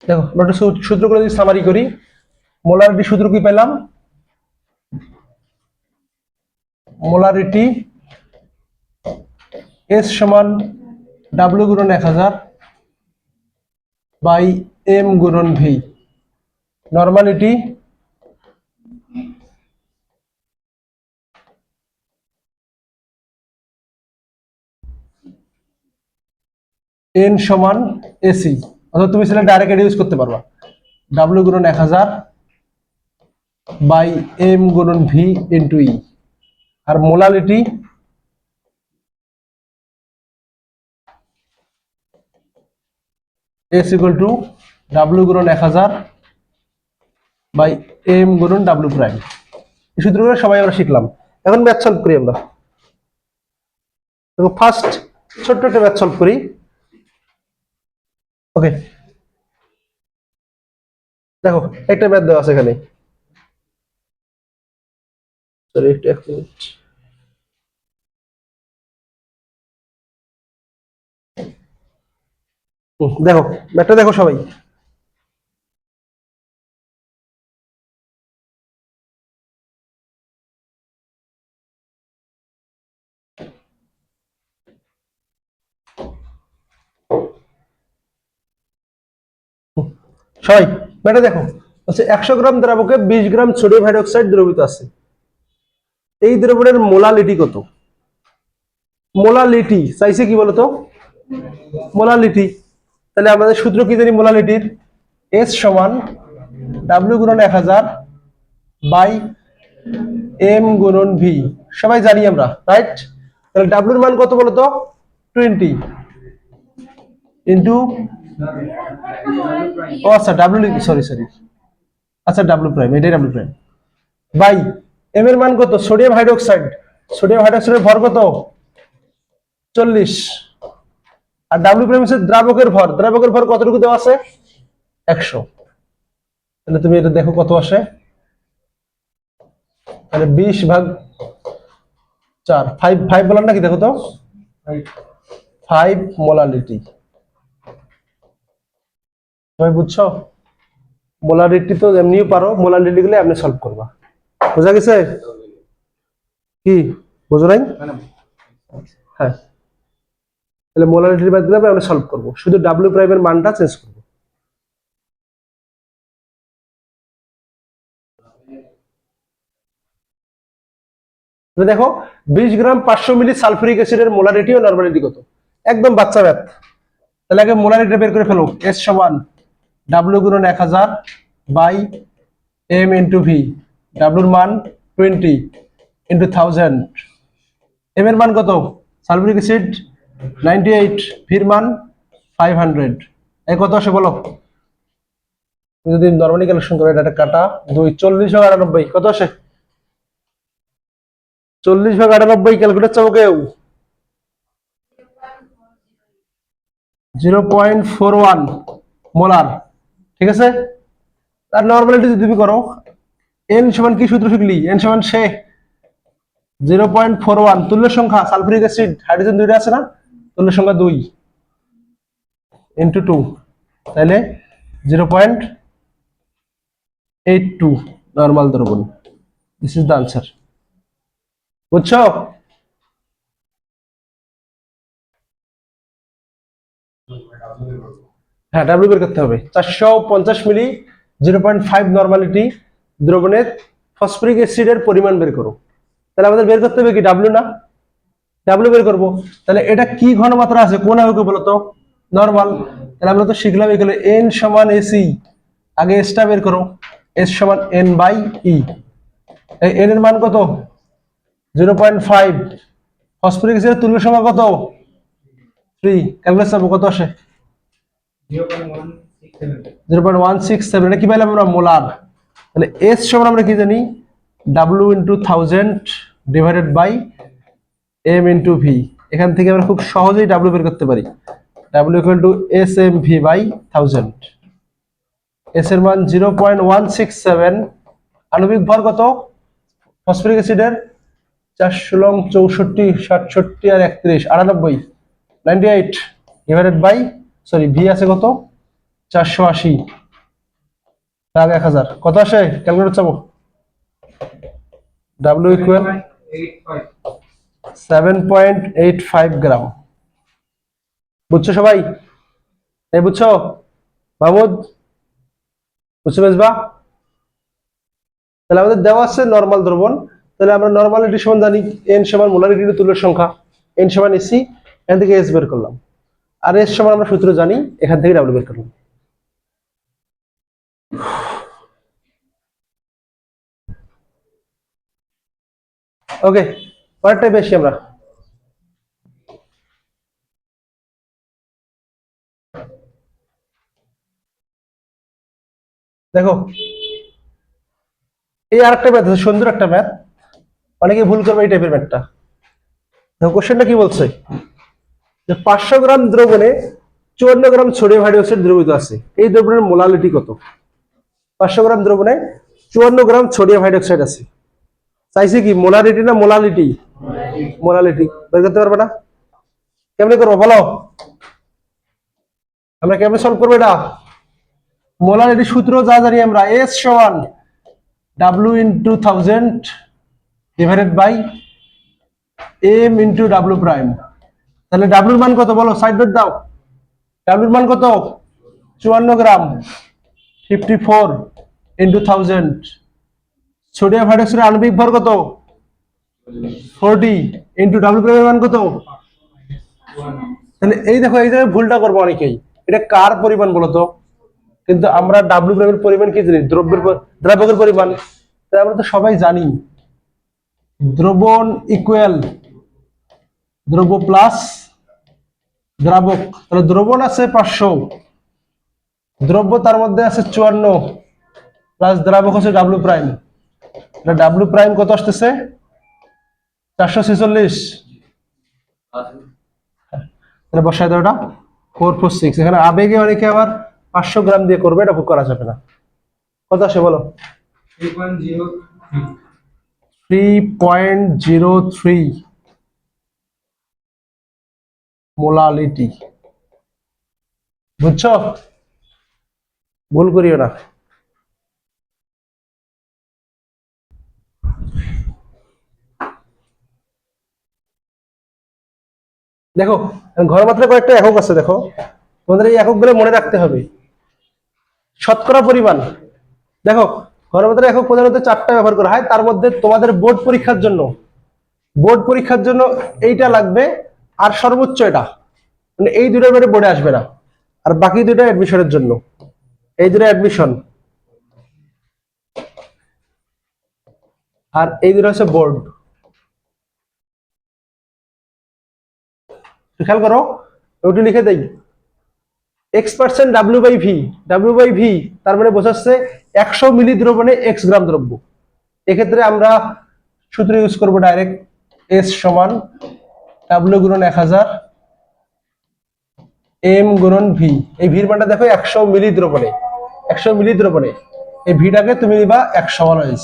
দেখো আমরা একটা সূত্রগুলো যদি সামারি করি, মোলারিটি সূত্র কি পেলাম? মোলারিটি এস সমান ডাব্লিউ গুণন 1000 বাই এম গুণন ভি। নর্মালিটি এন সমান এসি, অর্থাৎ তুমি সেটা ডাইরেক্ট এটা ইউজ করতে পারবা, ডাব্লিউ গুণন 1000 বাই এম গুণন ভি ইন্টু ই। আর molality S equal to W গুণন 1000 বাই এম গুণন ডাব্লিউ প্রাইম। এই সূত্রগুলো সবাই আমরা শিখলাম। এখন ম্যাথ সলভ করি আমরা। দেখো ফার্স্ট ছোট্ট একটা ম্যাথ সলভ করি। ওকে, দেখো একটা ম্যাথ দেওয়া আছে এখানে। সরি একটু এক মিনিট। দেখো ম্যাথটা দেখো সবাই। সবাই ম্যাথটা দেখো, হচ্ছে 100 গ্রাম দ্রাবকে 20 গ্রাম সোডিয়াম হাইড্রোক্সাইড দ্রবীভূত আছে। এই দ্রবণের মোলালিটি কত? মোলালিটি চাইছে কি বলতো? মোলালিটি। তাহলে আমাদের সূত্র কি জানি মোলালিটির? এস সমান ডাব্লিউ গুণন 1000 বাই এম গুণন ভি, সবাই জানি আমরা, রাইট? তাহলে ডাব্লিউর মান কত বলতো? 20 ইন্টু, ও আচ্ছা ডাব্লিউ, সরি সরি, আচ্ছা ডাব্লিউ প্রাইম, এটাই ডাব্লিউ প্রাইম, বাই এম এর মান কত? সোডিয়াম হাইড্রোক্সাইড, সোডিয়াম হাইড্রোক্সাইডের ভর কত? 40। আর ডাব্লিউ প্রাইম হচ্ছে দ্রাবকের ভর, দ্রাবকের ভর কতটুকু দেওয়া আছে? 100। তাহলে তুমি এটা দেখো কত আসে, তাহলে 20/4, 5 বললাম নাকি? দেখো তো 5 মোলালিটি। তুমি বুঝছো? মোলারিটি তো এমনিও পারো, মোলারিটি গুলো আপনি সলভ করবা। বোঝা গেছে কি? বুঝো নাই? হ্যাঁ, তাহলে মোলারিটির বাদ দিলে আমরা সলভ করবো, শুধু ডাব্লিউ প্রাইমের মানটা চেঞ্জ করবো। দেখো 20 গ্রাম 500 মিলি সালফুরিক অ্যাসিডের মোলারিটি ও নরমালিটি কত? একদম বাচ্চা ম্যাথ। তাহলে আগে মোলারিটি বের করে ফেলো। এস সমান ডাব্লিউ গুণন 1000 বাই এম ইন্টু ভি। ডাব্লিউর মান 20 ইন্টু 1000। এম এর মান কত? সালফুরিক অ্যাসিড 98, ভির মান 500। এই কত আসে বলো? যদি নরমালি ক্যালকুলেশন করো, এটা কাটা 2, 40/98 কত আসে? 40/98 ক্যালকুলেট চাবো কেউ? 0.41 মোলার, ঠিক আছে? আর নরমালিটি যদি তুমি করো, এন সমান কি সূত্র শিখলি? এন সমান সে 0.41 তুল্য সংখ্যা, সালফুরিক অ্যাসিড হাইড্রোজেন দুইটা আছে না, তুল্য সংখ্যা 2 ইন্টু 2, তাহলে 0.82 নর্মাল দ্রবণ। This is the answer. বুঝছো? হ্যাঁ, ডাব্লিউ বের করতে হবে। 450 মিলি 0.5 নরমালিটি দ্রবণের ফসফরিক অ্যাসিডের পরিমাণ বের করো। তাহলে আমাদের বের করতে হবে কি? ডাব্লিউ না? ডাব্লিউ বের করবো। তাহলে এটা কি ঘনমাত্রা আছে, কোন এককে বলতো? নরমাল। তাহলে আমরা তো শিখলাম এখানে এন সমান এসি, আগে এসটা বের করো। এস সমান এন বাই ই। এন এর মান কত? 0.5। ফসফরিক অ্যাসিডের তুল্য সংখ্যা কত? 3। ক্যালকুলেট করব কত আসে? 0.167। এটা কি পাইলাম আমরা? মোলার। তাহলে এস সমান আমরা কি জানি? W into 1000 divided by M into V. এখান থেকে আমরা খুব সহজেই ডাব্লিউ বের করতে পারি। W equal to S M V by 1000। S এর মান 0.167। আণবিক ভর কত ফসফরিক অ্যাসিডের? 4 64 67 আর 31 98 ডিভাইডেড বাই, সরি ভি আছে কত? 480 ভাগ 1000 কত আসে? ক্যালকুলেটর চাপো। W ইকুয়াল 7.85 গ্রাম। বুঝছো সবাই? এই বুঝছো মাহমুদ? বুঝছো মেজবা? তাহলে আমাদের দেওয়া আছে নরমাল দ্রবণ, তাহলে আমরা নরমালিটি সমান জানি n সমান মোলারিটি তুল্যের সংখ্যা, n সমান এসি, এখান থেকে এস বের করলাম, আর এস সমান আমরা সূত্র জানি, এখান থেকে ডাব্লিউ বের করলাম। ওকে, পরেরটাই বেশি আমরা দেখো এই আরেকটা ম্যাথ আছে, সুন্দর একটা ম্যাথ, অনেকে ভুল করবে এই টাইপের ম্যাথটা। দেখো কোশ্চেনটা কি বলছে, যে 500 গ্রাম দ্রবণে 54 গ্রাম সোডিয়াম হাইড্রোক্সাইড দ্রবীভূত আছে, এই দ্রবণের মোলালিটি কত? 500 গ্রাম দ্রবণে 54 গ্রাম সোডিয়াম হাইড্রোক্সাইড আছে, চাইছে কি মোলারিটি না মোলালিটি? মোলালিটি বের করতে পারবে না? কেমনে করবো বলো, আমরা কেমনে সলভ করবো এটা? মোলারিটি সূত্র যা জানি আমরা, এস সমান W into 1000 divided by M into W prime. তাহলে ডাব্লিউর মান কত বলো, সাইড নোট দাও। ডাব্লিউর মান কত? 54 গ্রাম, 54 ইন্টু 1000। সোডিয়াম হাইড্রোক্সাইডের আণবিক ভর কত? 40 ইন্টু ডাব্লিউ প্রাইমের মান কত? তাহলে এই দেখো এই জায়গায় ভুলটা করবো অনেকেই, এটা কার পরিমাণ বলতো? কিন্তু আমরা ডাব্লিউ প্রাইমের পরিমাণ কি জানি? দ্রাবকের পরিমাণ। তাই আমরা তো সবাই জানি দ্রবণ ইকুয়াল দ্রব্য প্লাস দ্রাবক। তাহলে দ্রবণ আছে 500, দ্রব্য তার মধ্যে আছে 54, প্লাস দ্রাবক হচ্ছে ডাব্লিউ প্রাইম। তাহলে ডাব্লিউ প্রাইম কত আসতেছে? 446। তাহলে বসায় দাও, ওটা 446। এখানে আবেগে অনেকে আবার 500 গ্রাম দিয়ে করবে, এটা করা যাবে না। কত আসে বলো? 3.03 মোলালিটি। বুঝছো? ভুল করিও না। দেখো ঘনমাত্রায় কয়েকটা একক আছে, দেখো তোমাদের এই এককগুলো মনে রাখতে হবে। শতকরা পরিমাণ, দেখো ঘনমাত্রার একক প্রধানত 4টা ব্যবহার করা হয়, তার মধ্যে তোমাদের বোর্ড পরীক্ষার জন্য এইটা লাগবে, আর সর্বোচ্চ এটা, মানে এই দুটোর বাইরে বোর্ডে আসবে না, আর বাকি দুটো অ্যাডমিশনের জন্য। এই দুটো অ্যাডমিশন, আর এই দুটো হচ্ছে বোর্ড। খেয়াল করো, ওটি লিখে দেই x% W/V, তার মানে বোঝাচ্ছে 100 মিলি দ্রবণে x গ্রাম দ্রব্য। এক্ষেত্রে আমরা সূত্র ইউজ করব ডাইরেক্ট, S সমান W গুণন 1000 M গুণন V। এই ভির মানটা দেখো 100 মিলি দ্রবণে, এই ভিটাকে তুমি নিবা 100 অলওয়েজ।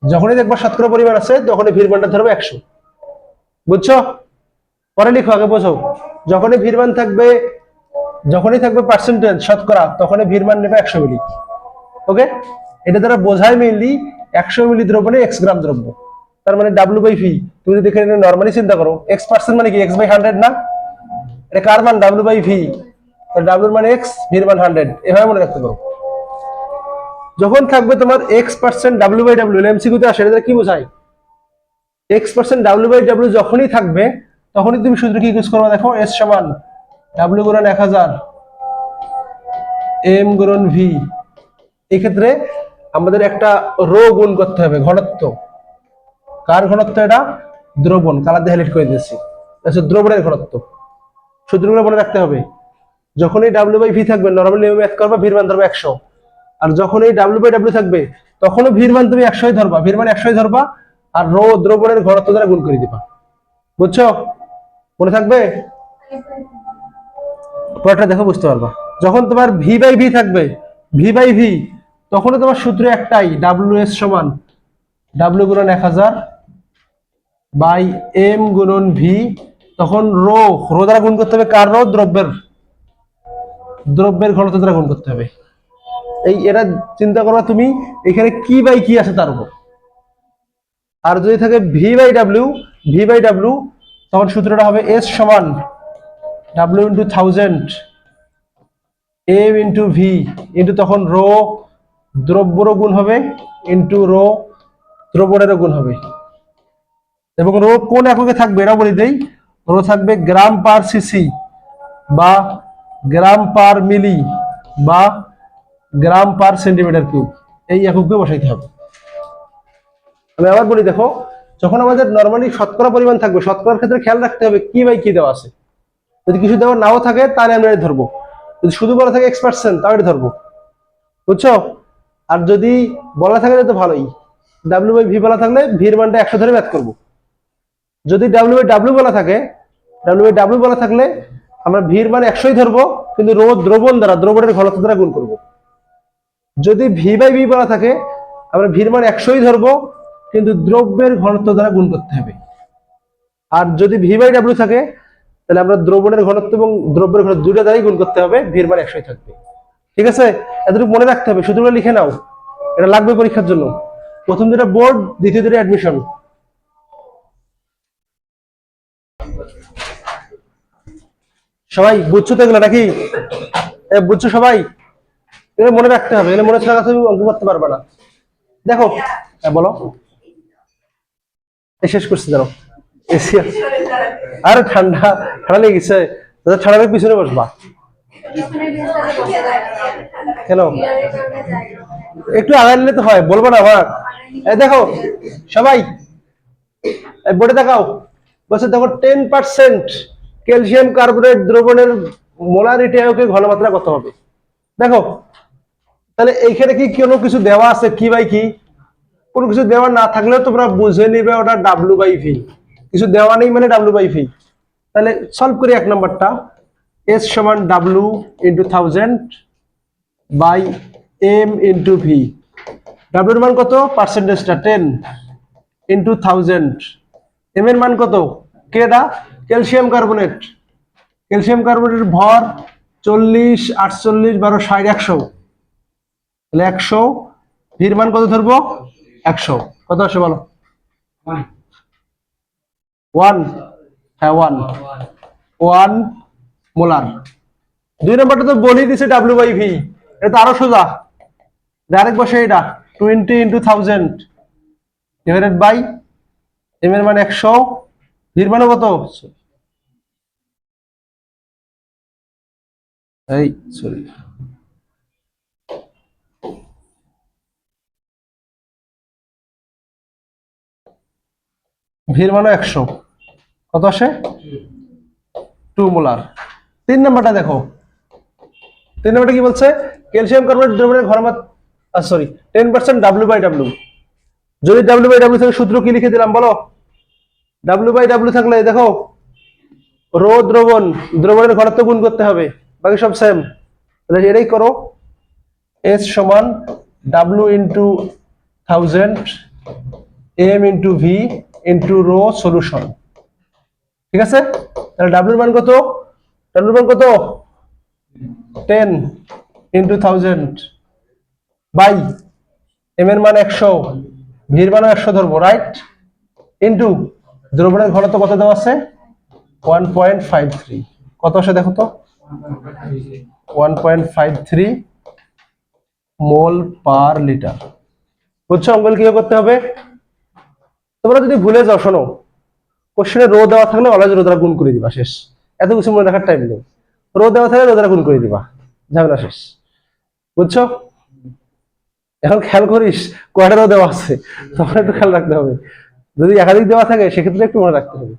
যখনই দেখবা শতকরা পরিমাণ আছে তখনই ভির মানটা ধরবে 100। বুঝছো? পরে লিখো, আগে বোঝো। যখনই থাকবে পার্সেন্টেজ শতকরা, তখনই ভির মান নেবে 100 মিলি। ওকে, এটা দ্বারা বোঝায় মেইনলি 100 মিলি দ্রবণে x গ্রাম দ্রব্য, তার মানে W/V। তুমি যদি এখানে নরমালি চিন্তা করো, x% মানে কি x/100 না? এটা কার মান? W/V। W এর মানে x, v এর মান 100, এভাবে মনে রাখতে পারো। যখন থাকবে তোমার x% W/W, এমসিকিউতে আসে, এটা কি বোঝায়? x% W/W যখনই থাকবে তখনই তুমি সূত্র কি ইউজ করবে, দেখো S সমান W গুণন 1000 M গুণন V। এক্ষেত্রে আমাদের একটা রো গুণ করতে হবে, ঘনত্ব। কার ঘনত্ব? এটা দ্রবণ, কালার দিয়ে হাইলাইট করে দিয়েছি, আচ্ছা দ্রবণের ঘনত্ব। সূত্রগুলো মনে রাখতে হবে। যখনই W/V থাকবে নরমালি ম্যাথ করবা, ভির মান ধরবা 100, আর যখন এই W/W থাকবে তখনও ভির মান তুমি 100ই ধরবা, ভির মান 100ই ধরবা, আর রো দ্রবণের ঘনত্ব দ্বারা গুণ করে দিবা। বুঝছো? মনে থাকবে? পরেরটা দেখো, বুঝতে পারবা। যখন তোমার V/V থাকবে, V/V, তখনও তোমার সূত্র একটাই, WS সমান W গুণন 1000 বাই M গুণন V। তখন রো দ্বারা গুণ করতে হবে, কার রো? দ্রব্যের। দ্রব্যের ঘনত্ব দ্বারা গুণ করতে হবে। এটা চিন্তা করবা তুমি এখানে কি বাই কি আছে তার উপর। আর যদি থাকে ভি বাই ডাব্লিউ, তখন সূত্রটা হবে এস সমান W into 1000 M into V into তখন রো দ্রব্যরও গুণ হবে ইন্টু রো দ্রবণেরও গুণ হবে। এবং রো কোন এককে থাকবে এটাও বলে দেই, রো থাকবে গ্রাম পার সিসি বা গ্রাম পার মিলি বা গ্রাম পার সেন্টিমিটার কিউব, এই এককে বসাইতে হবে। আমি আবার বলি, দেখো যখন আমাদের নর্মালি শতকরা পরিমাণ থাকবে, শতকরার ক্ষেত্রে খেয়াল রাখতে হবে কি বাই কি দেওয়া আছে। যদি কিছু দেওয়া নাও থাকে তাহলে আমরা এটা ধরবো, যদি শুধু বলা থাকে x% তাও এটা ধরবো, বুঝছো? আর যদি বলা থাকে তো ভালোই, ডাব্লিউ বাই ভি বলা থাকলে ভির মানটা 100 ধরে ম্যাথ করবো। যদি ডাব্লিউ বাই ডাব্লিউ বলা থাকলে আমরা ভির মান 100ই ধরবো, কিন্তু রো দ্রবণ দ্বারা দ্রবণের ঘনত্ব দ্বারা গুণ করব। যদি ভি বাই ভি বলা থাকে আমরা ভির মান 100ই ধরবো, কিন্তু দ্রব্যের ঘনত্ব দ্বারা গুণ করতে হবে। আর যদি ভি বাই ডাব্লিউ থাকে তাহলে আমরা দ্রবণের ঘনত্ব এবং দ্রব্যের ঘনত্ব দুটো দ্বারাই গুণ করতে হবে, ভির মান 100ই থাকবে। ঠিক আছে, এতটুকু মনে রাখতে হবে, সূত্রগুলো লিখে নাও, এটা লাগবে পরীক্ষার জন্য। প্রথম যেটা বোর্ড, দ্বিতীয় যেটা অ্যাডমিশন। সবাই বুঝছো তো এগুলো নাকি? বুঝছো সবাই? এটা মনে রাখতে হবে, এটা মনে থাকা তুমি অঙ্ক করতে পারবে না। দেখো বলো, শেষ করছি জানো এসি, আরে ঠান্ডা ঠান্ডা লেগে গেছে, ঠান্ডার পিছনে বসবা কেন? একটু আগায় নিলে তো হয়, বলবো না আমার। দেখো সবাই বোর্ডে দেখাও, বলছে দেখো 10% ক্যালসিয়াম কার্বনেট দ্রবণের মোলারিটি আয়কে ঘনমাত্রা কত হবে। দেখো তাহলে এইখানে কি কোনো কিছু দেওয়া আছে কি বাই কি? কোনো কিছু দেওয়া না থাকলেও তোমরা বুঝে নিবে ওটা ডাব্লিউ বাই ভি, কিছু দেওয়া নেই মানে ডাব্লিউ বাই ভি। তাহলে সলভ করি এক নম্বরটা, এস সমান W into 1000 by M into V. W এর মান কত? পার্সেন্টেজটা 10 ইন্টু 1000, এম এর মান কত? কেডা? ক্যালসিয়াম কার্বনেট, ক্যালসিয়াম কার্বনেটের ভর 40 48 12 60 100, তাহলে 100, ভির মান কত ধরবো? 100। কত আসে বলো? 1, হ্যাঁ 1 মোলার। দুই নম্বরটা তো বলেই দিছে ডাব্লিউ বাই ভি, এটা তো আরো সোজা, ডাইরেক্ট বসে এটা 20 ইন্টু 1000 ডিভাইডেড বাই এম এর মান 100, ভির মানে কত? এই সরি, ভির মানে 100, কত আসে? 2 মোলার। 3 নম্বরটা দেখো, 3 নম্বরটা কি বলছে? ক্যালসিয়াম কার্বনেট দ্রবণের ঘনমাত্রা, সরি 10% ডাব্লিউ বাই ডাব্লিউ। যদি ডাব্লিউ বাই ডাব্লিউ থেকে সূত্র কি লিখে দিলাম বলো? ডাব্লিউ বাই ডাব্লিউ থাকলে দেখো রো দ্রবণের ঘনত্ব গুণ করতে হবে, বাকি সব সেম। তাহলে এটাই করো, এস সমান W into 1000 M into V into rho solution. ঠিক আছে, তাহলে ডাব্লিউর মান কত? 10 ইন্টু 1000 বাই এম এর মান 100, ভির মান 100 ধরবো, রাইট, ইন্টু দ্রবণের ঘনত্ব কত দেওয়া আছে? 1.53। কত আসে দেখো তো? 1.53 মোল পার লিটার। বুঝছো অঙ্কন কিভাবে করতে হবে? তোমরা যদি ভুলে যাও, শোনো, কোশ্চেনে রো দেওয়া থাকলে অলওয়েজ রো দ্বারা গুণ করে দিবা, শেষ। এত কিছু মনে রাখার টাইম নেই, রো দেওয়া থাকলে রো দ্বারা গুণ করে দিবা, ঝামেলা শেষ। বুঝছো? এখন খেয়াল করিস কয়টা রো দেওয়া আছে, তখন একটু খেয়াল রাখতে হবে। যদি একাধিক দেওয়া থাকে সেক্ষেত্রে একটু মনে রাখতে হবে।